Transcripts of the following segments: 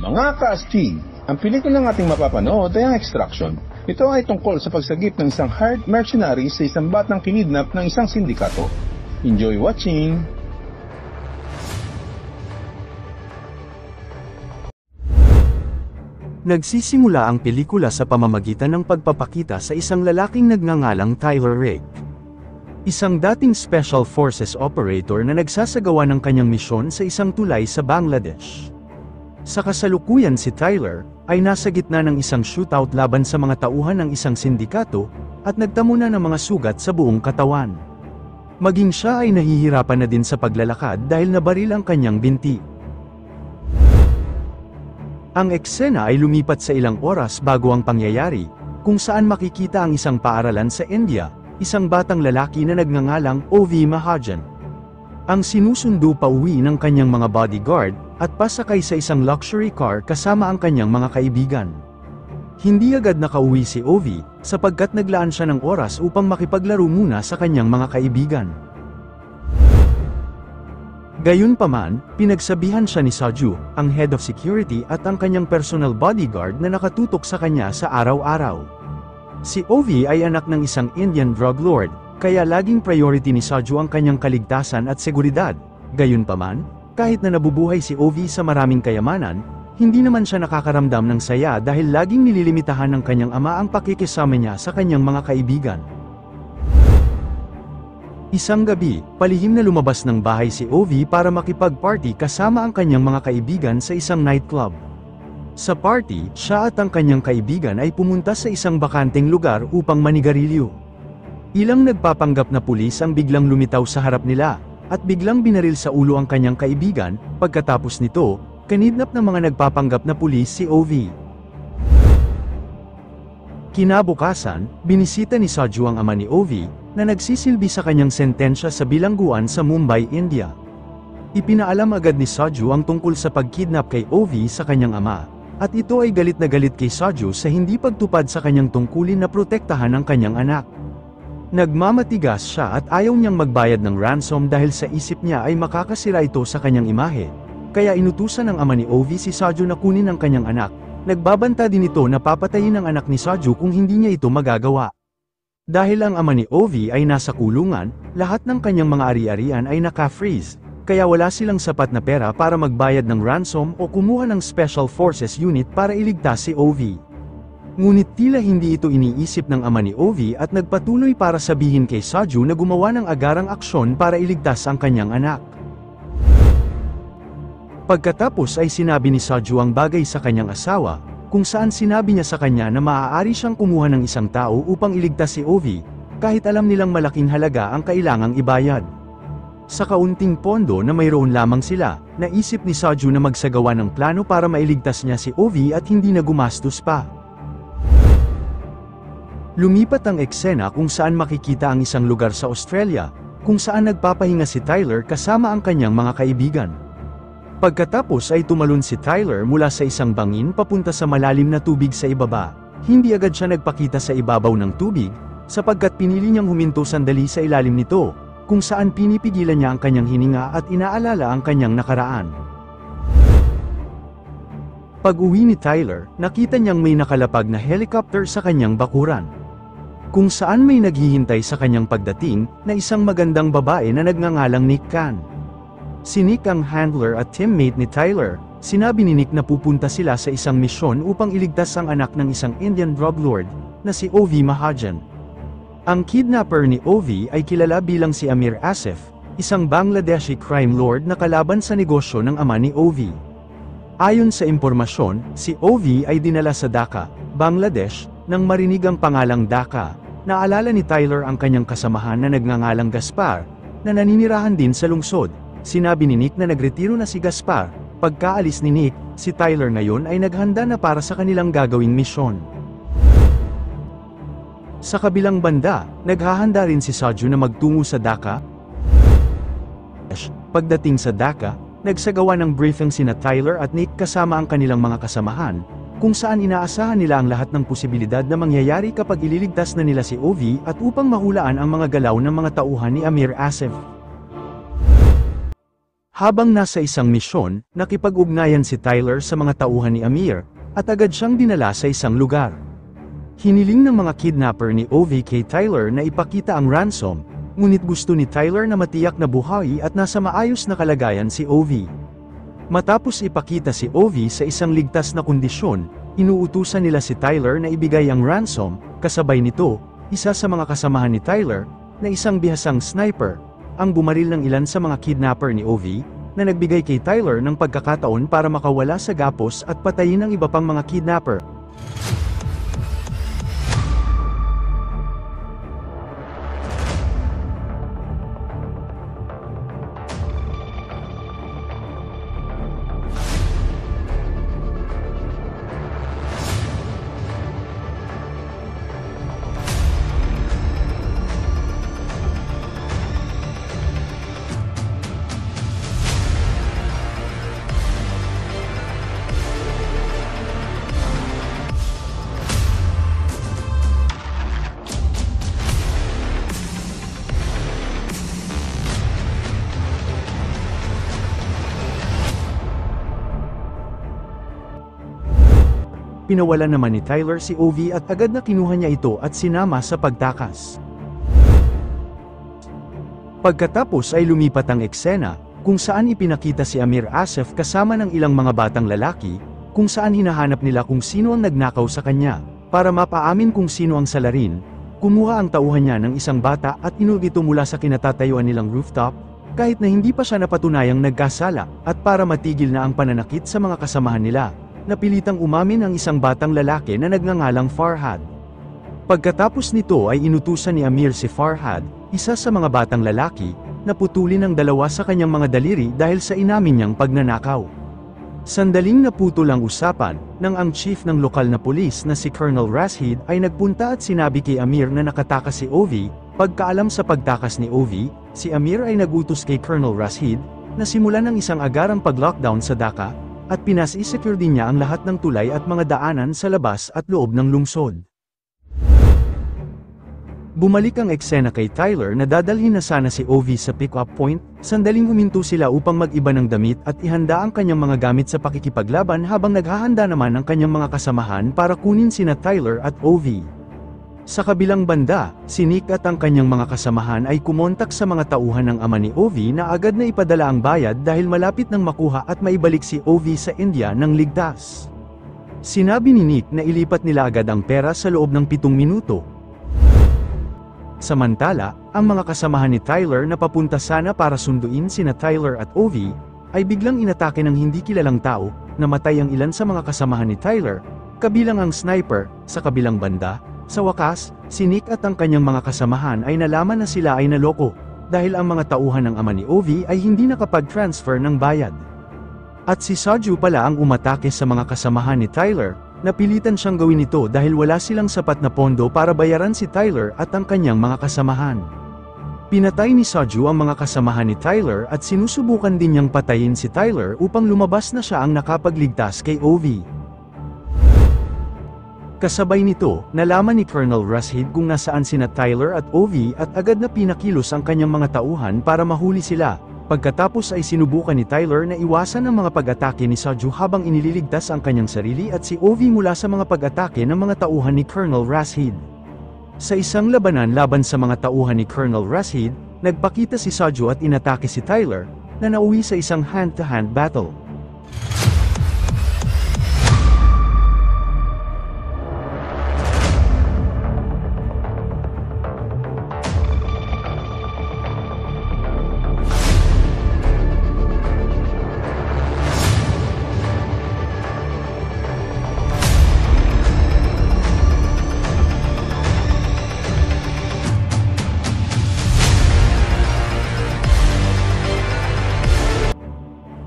Mga ka-astig, ang pelikulang ating mapapanood ay ang Extraction. Ito ay tungkol sa pagsagip ng isang hired mercenary sa isang batang kinidnap ng isang sindikato. Enjoy watching! Nagsisimula ang pelikula sa pamamagitan ng pagpapakita sa isang lalaking nagngangalang Tyler Rake. Isang dating Special Forces operator na nagsasagawa ng kanyang misyon sa isang tulay sa Bangladesh. Sa kasalukuyan si Tyler, ay nasa gitna ng isang shootout laban sa mga tauhan ng isang sindikato, at nagtamo na ng mga sugat sa buong katawan. Maging siya ay nahihirapan na din sa paglalakad dahil nabaril ang kanyang binti. Ang eksena ay lumipat sa ilang oras bago ang pangyayari, kung saan makikita ang isang paaralan sa India, isang batang lalaki na nagngangalang O.V. Mahajan. Ang sinusundo pa uwi ng kanyang mga bodyguard, at pasakay sa isang luxury car kasama ang kanyang mga kaibigan. Hindi agad nakauwi si O.V., sapagkat naglaan siya ng oras upang makipaglaro muna sa kanyang mga kaibigan. Gayunpaman, pinagsabihan siya ni Saju, ang head of security at ang kanyang personal bodyguard na nakatutok sa kanya sa araw-araw. Si O.V. ay anak ng isang Indian drug lord, kaya laging priority ni Saju ang kanyang kaligtasan at seguridad. Gayunpaman, kahit na nabubuhay si O.V. sa maraming kayamanan, hindi naman siya nakakaramdam ng saya dahil laging nililimitahan ng kanyang ama ang pakikisama niya sa kanyang mga kaibigan. Isang gabi, palihim na lumabas ng bahay si O.V. para makipag-party kasama ang kanyang mga kaibigan sa isang nightclub. Sa party, siya at ang kanyang kaibigan ay pumunta sa isang bakanteng lugar upang manigarilyo. Ilang nagpapanggap na pulis ang biglang lumitaw sa harap nila, at biglang binaril sa ulo ang kanyang kaibigan. Pagkatapos nito, kinidnap ng mga nagpapanggap na pulis si O.V. Kinabukasan, binisita ni Saju ang ama ni O.V., na nagsisilbi sa kanyang sentensya sa bilangguan sa Mumbai, India. Ipinaalam agad ni Saju ang tungkol sa pagkidnap kay O.V. sa kanyang ama, at ito ay galit na galit kay Saju sa hindi pagtupad sa kanyang tungkulin na protektahan ang kanyang anak. Nagmamatigas siya at ayaw niyang magbayad ng ransom dahil sa isip niya ay makakasira ito sa kanyang imahe. Kaya inutusan ng ama ni O.V. si Saju na kunin ang kanyang anak. Nagbabanta din ito na papatayin ang anak ni Saju kung hindi niya ito magagawa. Dahil ang ama ni O.V. ay nasa kulungan, lahat ng kanyang mga ari-arian ay naka-freeze, kaya wala silang sapat na pera para magbayad ng ransom o kumuha ng Special Forces unit para iligtas si O.V. Ngunit tila hindi ito iniisip ng ama ni O.V. at nagpatuloy para sabihin kay Saju na gumawa ng agarang aksyon para iligtas ang kanyang anak. Pagkatapos ay sinabi ni Saju ang bagay sa kanyang asawa, kung saan sinabi niya sa kanya na maaari siyang kumuha ng isang tao upang iligtas si O.V., kahit alam nilang malaking halaga ang kailangang ibayad. Sa kaunting pondo na mayroon lamang sila, naisip ni Saju na magsagawa ng plano para mailigtas niya si O.V. at hindi na gumastos pa. Lumipat ang eksena kung saan makikita ang isang lugar sa Australia, kung saan nagpapahinga si Tyler kasama ang kanyang mga kaibigan. Pagkatapos ay tumalon si Tyler mula sa isang bangin papunta sa malalim na tubig sa ibaba. Hindi agad siya nagpakita sa ibabaw ng tubig, sapagkat pinili niyang huminto sandali sa ilalim nito, kung saan pinipigilan niya ang kanyang hininga at inaalala ang kanyang nakaraan. Pag-uwi ni Tyler, nakita niyang may nakalapag na helicopter sa kanyang bakuran, kung saan may naghihintay sa kanyang pagdating, na isang magandang babae na nagngangalang Nick Khan. Si Nick ang handler at teammate ni Tyler. Sinabi ni Nick na pupunta sila sa isang misyon upang iligtas ang anak ng isang Indian drug lord, na si O.V. Mahajan. Ang kidnapper ni O.V. ay kilala bilang si Amir Asif, isang Bangladeshi crime lord na kalaban sa negosyo ng ama ni O.V. Ayon sa impormasyon, si O.V. ay dinala sa Dhaka, Bangladesh, nang marinig ang pangalang Dhaka. Naalala ni Tyler ang kanyang kasamahan na nagngangalang Gaspar, na naninirahan din sa lungsod. Sinabi ni Nick na nagretiro na si Gaspar. Pagkaalis ni Nick, si Tyler ngayon ay naghanda na para sa kanilang gagawing misyon. Sa kabilang banda, naghahanda rin si Saju na magtungo sa Dhaka. Pagdating sa Dhaka, nagsagawa ng briefing sina Tyler at Nick kasama ang kanilang mga kasamahan, kung saan inaasahan nila ang lahat ng posibilidad na mangyayari kapag ililigtas na nila si O.V. at upang mahulaan ang mga galaw ng mga tauhan ni Amir Asif. Habang nasa isang misyon, nakipag-ugnayan si Tyler sa mga tauhan ni Amir, at agad siyang dinala sa isang lugar. Hiniling ng mga kidnapper ni Ovi kay Tyler na ipakita ang ransom, ngunit gusto ni Tyler na matiyak na buhay at nasa maayos na kalagayan si Ovi. Matapos ipakita si Ovi sa isang ligtas na kondisyon, inuutusan nila si Tyler na ibigay ang ransom, kasabay nito, isa sa mga kasamahan ni Tyler, na isang bihasang sniper, ang bumaril ng ilan sa mga kidnapper ni Ovi, na nagbigay kay Tyler ng pagkakataon para makawala sa gapos at patayin ang iba pang mga kidnapper. Pinawalan naman ni Tyler si Ovi at agad na kinuha niya ito at sinama sa pagtakas. Pagkatapos ay lumipat ang eksena, kung saan ipinakita si Amir Asif kasama ng ilang mga batang lalaki, kung saan hinahanap nila kung sino ang nagnakaw sa kanya. Para mapaamin kung sino ang salarin, kumuha ang tauhan niya ng isang bata at inulog ito mula sa kinatatayuan nilang rooftop, kahit na hindi pa siya napatunayang nagkasala, at para matigil na ang pananakit sa mga kasamahan nila, napilitang umamin ang isang batang lalaki na nagngangalang Farhad. Pagkatapos nito ay inutusan ni Amir si Farhad, isa sa mga batang lalaki, na putulin ang dalawa sa kanyang mga daliri dahil sa inamin niyang pagnanakaw. Sandaling naputol ang usapan, nang ang chief ng lokal na pulis na si Colonel Rashid ay nagpunta at sinabi kay Amir na nakatakas si Ovi. Pagkaalam sa pagtakas ni Ovi, si Amir ay nagutos kay Colonel Rashid, na simulan ng isang agarang pag-lockdown sa Dhaka, at pinasi-secure din niya ang lahat ng tulay at mga daanan sa labas at loob ng lungsod. Bumalik ang eksena kay Tyler na dadalhin na sana si Ovi sa pick-up point, sandaling huminto sila upang mag-iba ng damit at ihanda ang kanyang mga gamit sa pakikipaglaban habang naghahanda naman ang kanyang mga kasamahan para kunin sina Tyler at Ovi. Sa kabilang banda, si Nick at ang kanyang mga kasamahan ay kumontak sa mga tauhan ng ama ni Ovi na agad na ipadala ang bayad dahil malapit nang makuha at maibalik si Ovi sa India ng ligtas. Sinabi ni Nick na ilipat nila agad ang pera sa loob ng 7 minuto. Samantala, ang mga kasamahan ni Tyler na papunta sana para sunduin sina Tyler at Ovi, ay biglang inatake ng hindi kilalang tao, namatay ang ilan sa mga kasamahan ni Tyler, kabilang ang sniper. Sa kabilang banda, sa wakas, si Nick at ang kanyang mga kasamahan ay nalaman na sila ay naloko, dahil ang mga tauhan ng ama ni Ovi ay hindi nakapag-transfer ng bayad. At si Saju pala ang umatake sa mga kasamahan ni Tyler, napilitan siyang gawin ito dahil wala silang sapat na pondo para bayaran si Tyler at ang kanyang mga kasamahan. Pinatay ni Saju ang mga kasamahan ni Tyler at sinusubukan din niyang patayin si Tyler upang lumabas na siya ang nakapagligtas kay Ovi. Kasabay nito, nalaman ni Colonel Rashid kung nasaan sina Tyler at Ovi at agad na pinakilos ang kanyang mga tauhan para mahuli sila. Pagkatapos ay sinubukan ni Tyler na iwasan ang mga pag-atake ni Saju habang inililigtas ang kanyang sarili at si Ovi mula sa mga pag-atake ng mga tauhan ni Colonel Rashid. Sa isang labanan laban sa mga tauhan ni Colonel Rashid, nagpakita si Saju at inatake si Tyler, na nauwi sa isang hand-to-hand battle.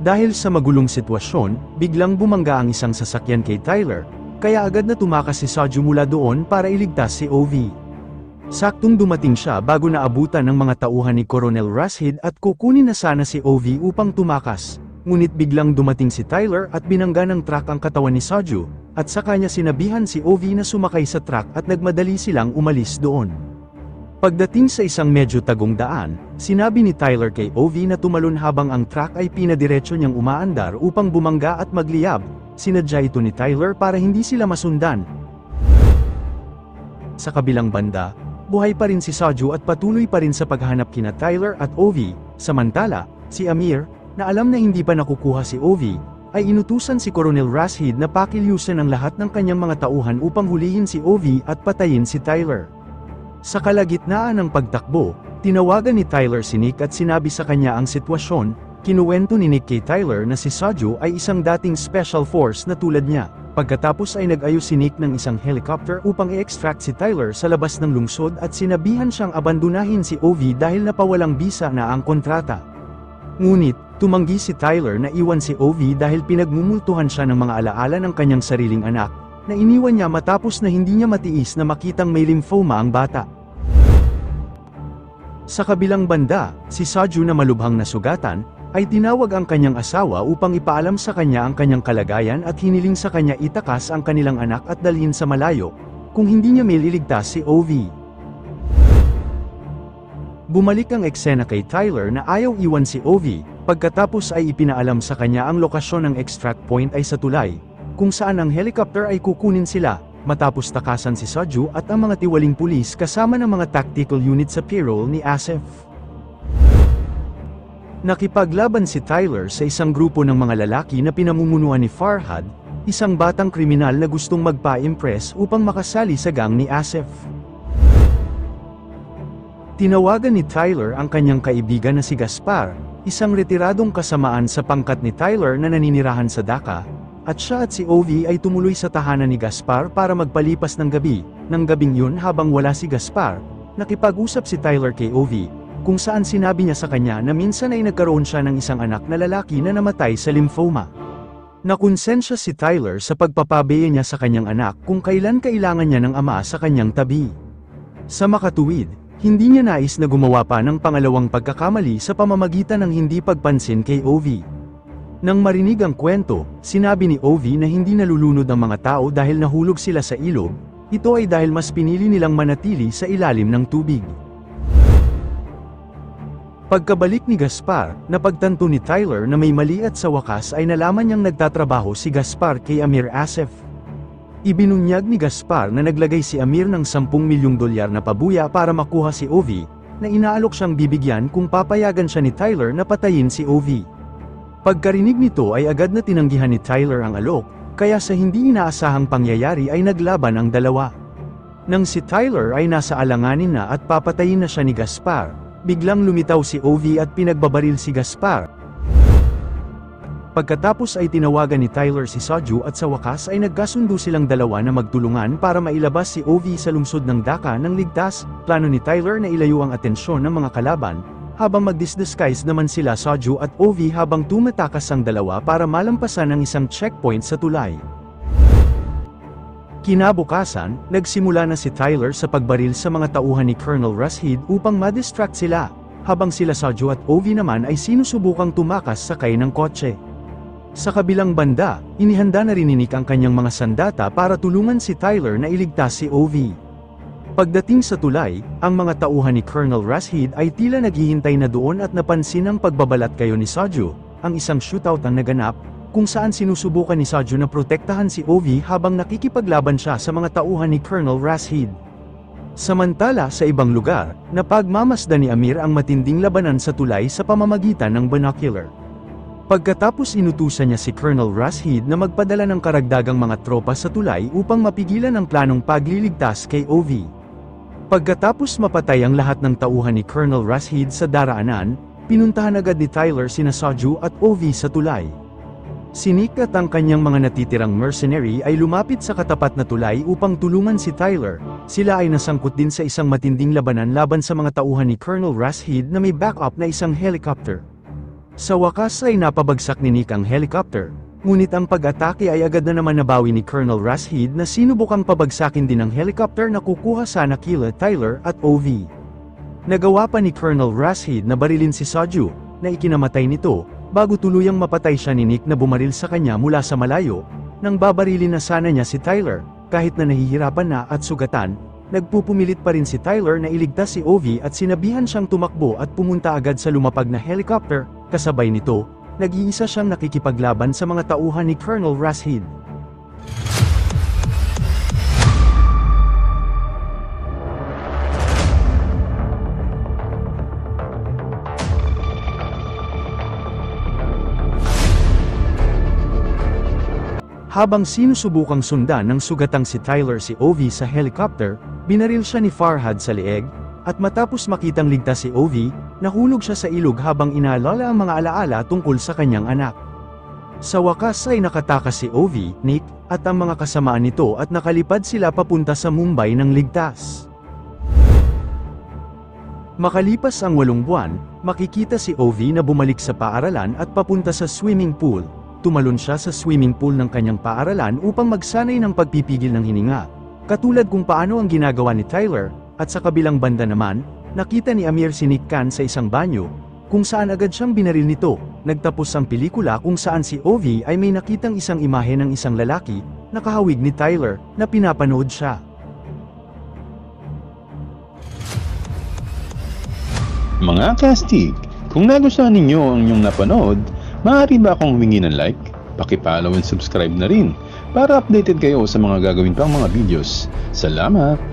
Dahil sa magulong sitwasyon, biglang bumangga ang isang sasakyan kay Tyler, kaya agad na tumakas si Saju mula doon para iligtas si Ovi. Saktong dumating siya bago naabutan ng mga tauhan ni Colonel Rashid at kukunin na sana si Ovi upang tumakas, ngunit biglang dumating si Tyler at binangga ng truck ang katawan ni Saju, at sa kanya sinabihan si Ovi na sumakay sa truck at nagmadali silang umalis doon. Pagdating sa isang medyo tagong daan, sinabi ni Tyler kay Ovi na tumalon habang ang truck ay pinadiretso niyang umaandar upang bumangga at magliyab. Sinadya ito ni Tyler para hindi sila masundan. Sa kabilang banda, buhay pa rin si Soju at patuloy pa rin sa paghahanap kina Tyler at Ovi. Samantala, si Amir, na alam na hindi pa nakukuha si Ovi, ay inutusan si Colonel Rashid na pakilyusan ang lahat ng kanyang mga tauhan upang hulihin si Ovi at patayin si Tyler. Sa kalagitnaan ng pagtakbo, tinawagan ni Tyler si Nick at sinabi sa kanya ang sitwasyon. Kinuwento ni Nick kay Tyler na si Soju ay isang dating special force na tulad niya. Pagkatapos ay nag-ayos si Nick ng isang helicopter upang i-extract si Tyler sa labas ng lungsod at sinabihan siyang abandonahin si Ovi dahil napawalang bisa na ang kontrata. Ngunit, tumanggi si Tyler na iwan si Ovi dahil pinagmumultuhan siya ng mga alaala ng kanyang sariling anak, na iniwan niya matapos na hindi niya matiis na makitang may lymphoma ang bata. Sa kabilang banda, si Soju na malubhang nasugatan, ay tinawag ang kanyang asawa upang ipaalam sa kanya ang kanyang kalagayan at hiniling sa kanya itakas ang kanilang anak at dalhin sa malayo, kung hindi niya mailigtas si Ovi. Bumalik ang eksena kay Tyler na ayaw iwan si Ovi, pagkatapos ay ipinaalam sa kanya ang lokasyon ng extract point ay sa tulay, kung saan ang helicopter ay kukunin sila, matapos takasan si Soju at ang mga tiwaling pulis kasama ng mga tactical unit sa payroll ni Asif. Nakipaglaban si Tyler sa isang grupo ng mga lalaki na pinamumunuan ni Farhad, isang batang kriminal na gustong magpa-impress upang makasali sa gang ni Asif. Tinawagan ni Tyler ang kanyang kaibigan na si Gaspar, isang retiradong kasamaan sa pangkat ni Tyler na naninirahan sa Dhaka, at siya at si Ovi ay tumuloy sa tahanan ni Gaspar para magpalipas ng gabi. Nang gabing yun habang wala si Gaspar, nakipag-usap si Tyler kay Ovi, kung saan sinabi niya sa kanya na minsan ay nagkaroon siya ng isang anak na lalaki na namatay sa lymphoma. Nakonsensya si Tyler sa pagpapabaye niya sa kanyang anak kung kailan kailangan niya ng ama sa kanyang tabi. Sa makatuwid, hindi niya nais na gumawa pa ng pangalawang pagkakamali sa pamamagitan ng hindi pagpansin kay Ovi. Nang marinig ang kwento, sinabi ni Ovi na hindi nalulunod ang mga tao dahil nahulog sila sa ilog, ito ay dahil mas pinili nilang manatili sa ilalim ng tubig. Pagkabalik ni Gaspar, napagtanto ni Tyler na may mali at sa wakas ay nalaman niyang nagtatrabaho si Gaspar kay Amir Asif. Ibinunyag ni Gaspar na naglagay si Amir ng $10 milyong na pabuya para makuha si Ovi, na inaalok siyang bibigyan kung papayagan siya ni Tyler na patayin si Ovi. Pagkarinig nito ay agad na tinanggihan ni Tyler ang alok, kaya sa hindi inaasahang pangyayari ay naglaban ang dalawa. Nang si Tyler ay nasa alanganin na at papatayin na siya ni Gaspar, biglang lumitaw si Ovi at pinagbabaril si Gaspar. Pagkatapos ay tinawagan ni Tyler si Soju at sa wakas ay nagkasundo silang dalawa na magtulungan para mailabas si Ovi sa lungsod ng Dhaka ng ligtas. Plano ni Tyler na ilayo ang atensyon ng mga kalaban, habang mag-disguise naman sila Soju at Ovi habang tumatakas ang dalawa para malampasan ang isang checkpoint sa tulay. Kinabukasan, nagsimula na si Tyler sa pagbaril sa mga tauhan ni Colonel Rashid upang ma-distract sila, habang sila Soju at Ovi naman ay sinusubukang tumakas sakay ng kotse. Sa kabilang banda, inihanda na rin ni Nick ang kanyang mga sandata para tulungan si Tyler na iligtas si Ovi. Pagdating sa tulay, ang mga tauhan ni Colonel Rashid ay tila naghihintay na doon at napansin ang pagbabalat kayo ni Soju, ang isang shootout ang naganap, kung saan sinusubukan ni Soju na protektahan si Ovi habang nakikipaglaban siya sa mga tauhan ni Colonel Rashid. Samantala sa ibang lugar, napagmamasdan ni Amir ang matinding labanan sa tulay sa pamamagitan ng binocular. Pagkatapos inutusan niya si Colonel Rashid na magpadala ng karagdagang mga tropa sa tulay upang mapigilan ang planong pagliligtas kay Ovi. Pagkatapos mapatay ang lahat ng tauhan ni Colonel Rashid sa daraanan, pinuntahan agad ni Tyler sina Soju at Ovi sa tulay. Si Nick at ang kanyang mga natitirang mercenary ay lumapit sa katapat na tulay upang tulungan si Tyler. Sila ay nasangkot din sa isang matinding labanan laban sa mga tauhan ni Colonel Rashid na may backup na isang helicopter. Sa wakas ay napabagsak ni Nick ang helicopter, ngunit ang pag-atake ay agad na naman nabawi ni Colonel Rashid na sinubukang pabagsakin din ang helicopter na kukuha sana kila Tyler at Ovi. Nagawa pa ni Colonel Rashid na barilin si Soju, na ikinamatay nito, bago tuluyang mapatay siya ni Nick na bumaril sa kanya mula sa malayo, nang babarilin na sana niya si Tyler, kahit na nahihirapan na at sugatan, nagpupumilit pa rin si Tyler na iligtas si Ovi at sinabihan siyang tumakbo at pumunta agad sa lumapag na helicopter. Kasabay nito, nag-iisa siyang nakikipaglaban sa mga tauhan ni Colonel Rashid. Habang sinusubukang sundan ng sugatang si Tyler si Ovi sa helicopter, binaril siya ni Farhad sa leeg, at matapos makitang ligtas si Ovi, nahulog siya sa ilog habang inaalala ang mga alaala tungkol sa kanyang anak. Sa wakas ay nakatakas si Ovi, Nick, at ang mga kasamaan nito at nakalipad sila papunta sa Mumbai ng ligtas. Makalipas ang 8 buwan, makikita si Ovi na bumalik sa paaralan at papunta sa swimming pool. Tumalon siya sa swimming pool ng kanyang paaralan upang magsanay ng pagpipigil ng hininga. Katulad kung paano ang ginagawa ni Tyler, at sa kabilang banda naman, nakita ni Amir si Nick Khan sa isang banyo, kung saan agad siyang binaril nito. Nagtapos ang pelikula kung saan si Ovi ay may nakitang isang imahe ng isang lalaki, nakahawig ni Tyler, na pinapanood siya. Mga kastig, kung nagustuhan ninyo ang inyong napanood, maaari ba akong humingi ng like? Paki-follow and subscribe na rin para updated kayo sa mga gagawin pang mga videos. Salamat!